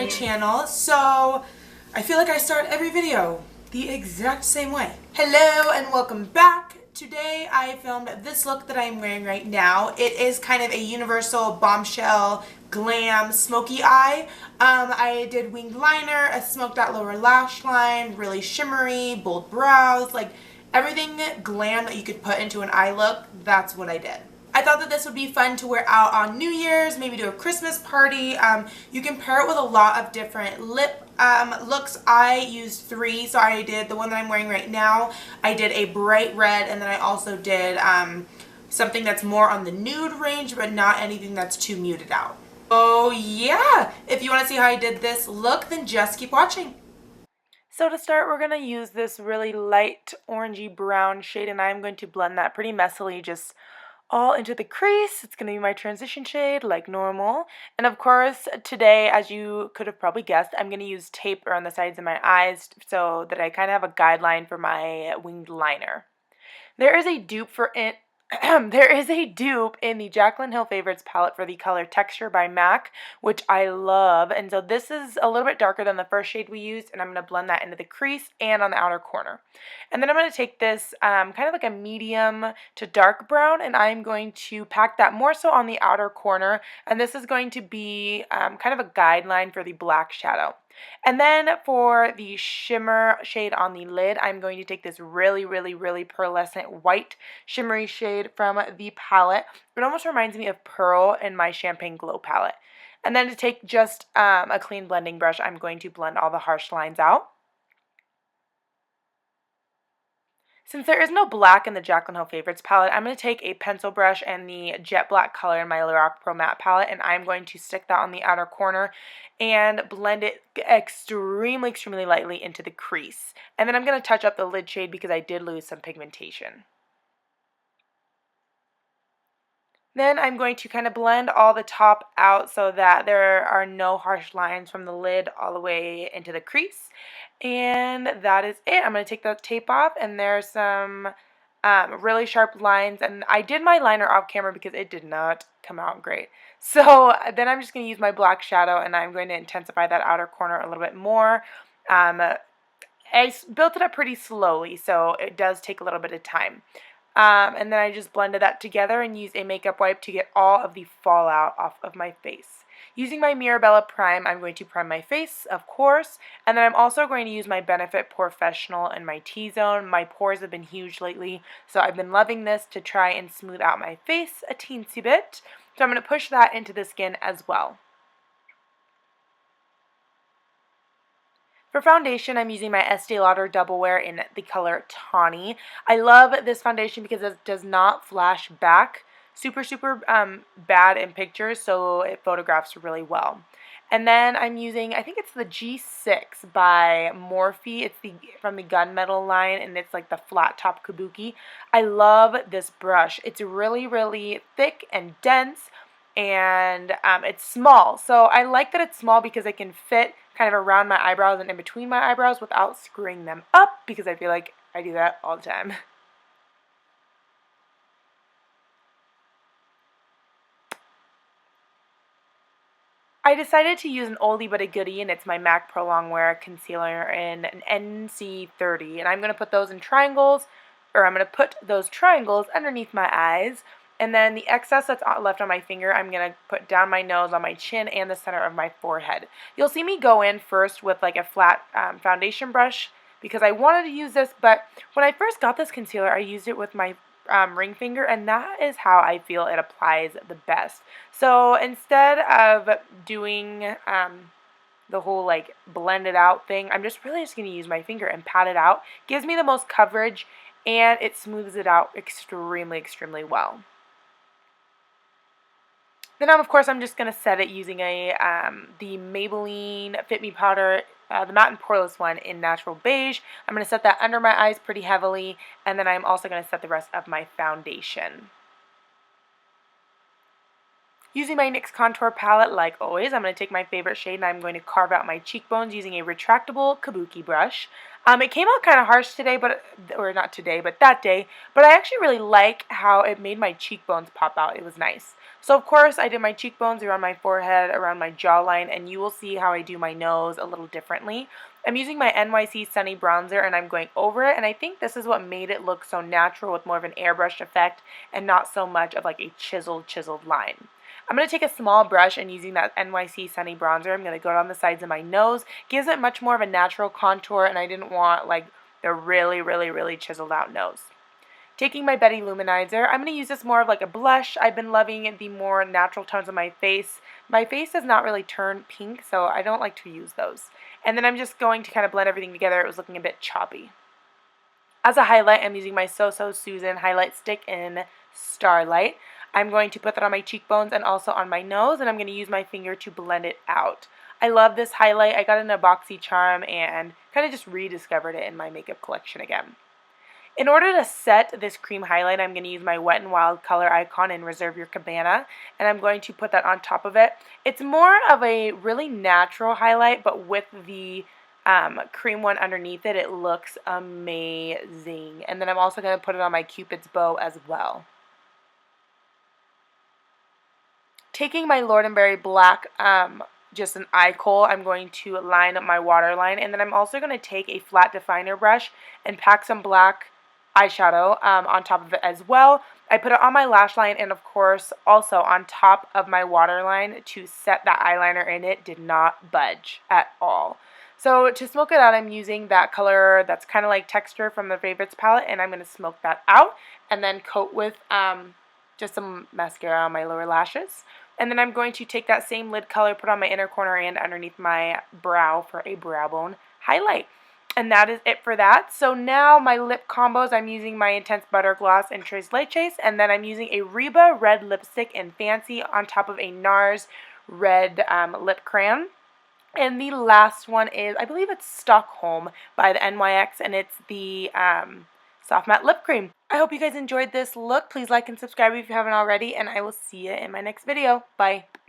Channel. So I feel like I start every video the exact same way. Hello and welcome back. Today I filmed this look that I'm wearing right now. It is kind of a universal bombshell glam smoky eye. I did winged liner, a smoked out lower lash line, really shimmery, bold brows, like everything glam that you could put into an eye look. That's what I did. I thought that this would be fun to wear out on New Year's, maybe to a Christmas party. You can pair it with a lot of different lip looks. I used three, so I did the one that I'm wearing right now. I did a bright red, and then I also did something that's more on the nude range, but not anything that's too muted out. Oh yeah, if you want to see how I did this look, then just keep watching. So to start, we're going to use this really light orangey brown shade, and I'm going to blend that pretty messily, just all into the crease. It's going to be my transition shade like normal. And of course, today, as you could have probably guessed, I'm going to use tape around the sides of my eyes so that I kind of have a guideline for my winged liner. There is a dupe for it. There is a dupe in the Jaclyn Hill Favorites palette for the color Texture by MAC, which I love. And so this is a little bit darker than the first shade we used, and I'm going to blend that into the crease and on the outer corner. And then I'm going to take this kind of like a medium to dark brown, and I'm going to pack that more so on the outer corner. And this is going to be kind of a guideline for the black shadow. And then for the shimmer shade on the lid, I'm going to take this really pearlescent white shimmery shade from the palette. It almost reminds me of Pearl in my Champagne Glow palette. And then to take just a clean blending brush, I'm going to blend all the harsh lines out. Since there is no black in the Jaclyn Hill Favorites palette, I'm going to take a pencil brush and the jet black color in my Lorac Pro Matte palette, and I'm going to stick that on the outer corner and blend it extremely lightly into the crease. And then I'm going to touch up the lid shade because I did lose some pigmentation. Then I'm going to kind of blend all the top out so that there are no harsh lines from the lid all the way into the crease. And that is it. I'm going to take the tape off, and there's some really sharp lines. And I did my liner off camera because it did not come out great. So then I'm just going to use my black shadow, and I'm going to intensify that outer corner a little bit more. I built it up pretty slowly, so it does take a little bit of time. And then I just blended that together and used a makeup wipe to get all of the fallout off of my face. Using my Mirabella Prime, I'm going to prime my face, of course, and then I'm also going to use my Benefit Professional in my T-zone. My pores have been huge lately, so I've been loving this to try and smooth out my face a teensy bit. So I'm going to push that into the skin as well. For foundation, I'm using my Estee Lauder Double Wear in the color Tawny. I love this foundation because it does not flash back super bad in pictures, so it photographs really well. And then I'm using, I think it's the G6 by Morphe. It's from the Gunmetal line, and it's like the flat top kabuki. I love this brush. It's really thick and dense, and it's small. So I like that it's small because it can fit kind of around my eyebrows and in between my eyebrows without screwing them up, because I feel like I do that all the time. I decided to use an oldie but a goodie, and it's my MAC Prolongwear concealer in an NC30, and I'm going to put those in triangles, or I'm going to put those triangles underneath my eyes, and then the excess that's left on my finger, I'm going to put down my nose, on my chin, and the center of my forehead. You'll see me go in first with like a flat foundation brush because I wanted to use this, but when I first got this concealer, I used it with my ring finger, and that is how I feel it applies the best. So instead of doing the whole like blend it out thing, I'm just really going to use my finger and pat it out. Gives me the most coverage, and it smooths it out extremely well. Then of course I'm just going to set it using the Maybelline Fit Me powder, the matte and poreless one in Natural Beige. I'm going to set that under my eyes pretty heavily, and then I'm also going to set the rest of my foundation. Using my NYX Contour Palette, like always, I'm going to take my favorite shade and I'm going to carve out my cheekbones using a retractable kabuki brush. It came out kind of harsh today, or not today, but that day, but I actually really like how it made my cheekbones pop out. It was nice. So of course I did my cheekbones around my forehead, around my jawline, and you will see how I do my nose a little differently. I'm using my NYC Sunny Bronzer and I'm going over it, and I think this is what made it look so natural with more of an airbrush effect and not so much of like a chiseled line. I'm going to take a small brush and using that NYC Sunny Bronzer, I'm going to go down the sides of my nose. Gives it much more of a natural contour, and I didn't want like the really chiseled out nose. Taking my Lou Manizer, I'm going to use this more of like a blush. I've been loving the more natural tones of my face. My face does not really turn pink, so I don't like to use those. And then I'm just going to kind of blend everything together. It was looking a bit choppy. As a highlight, I'm using my So Susan highlight stick in Starlight. I'm going to put that on my cheekbones and also on my nose, and I'm going to use my finger to blend it out. I love this highlight. I got it in a BoxyCharm and kind of just rediscovered it in my makeup collection again. In order to set this cream highlight, I'm going to use my Wet n Wild color icon in Reserve Your Cabana, and I'm going to put that on top of it. It's more of a really natural highlight, but with the cream one underneath it, it looks amazing. And then I'm also going to put it on my Cupid's bow as well. Taking my Lord & Berry black, just an eye kohl, I'm going to line up my waterline, and then I'm also going to take a flat definer brush and pack some black eyeshadow on top of it as well. I put it on my lash line and of course also on top of my waterline to set that eyeliner in. It did not budge at all. So to smoke it out, I'm using that color that's kind of like Texture from the Favorites palette, and I'm going to smoke that out and then coat with just some mascara on my lower lashes. And then I'm going to take that same lid color, put on my inner corner and underneath my brow for a brow bone highlight. And that is it for that. So now my lip combos, I'm using my Intense Butter Gloss in Tres Leches, and then I'm using a Reba red lipstick in Fancy on top of a Nars red lip crayon. And the last one is, I believe it's Stockholm by the NYX, and it's the Soft Matte Lip Cream. I hope you guys enjoyed this look. Please like and subscribe if you haven't already, and I will see you in my next video. Bye.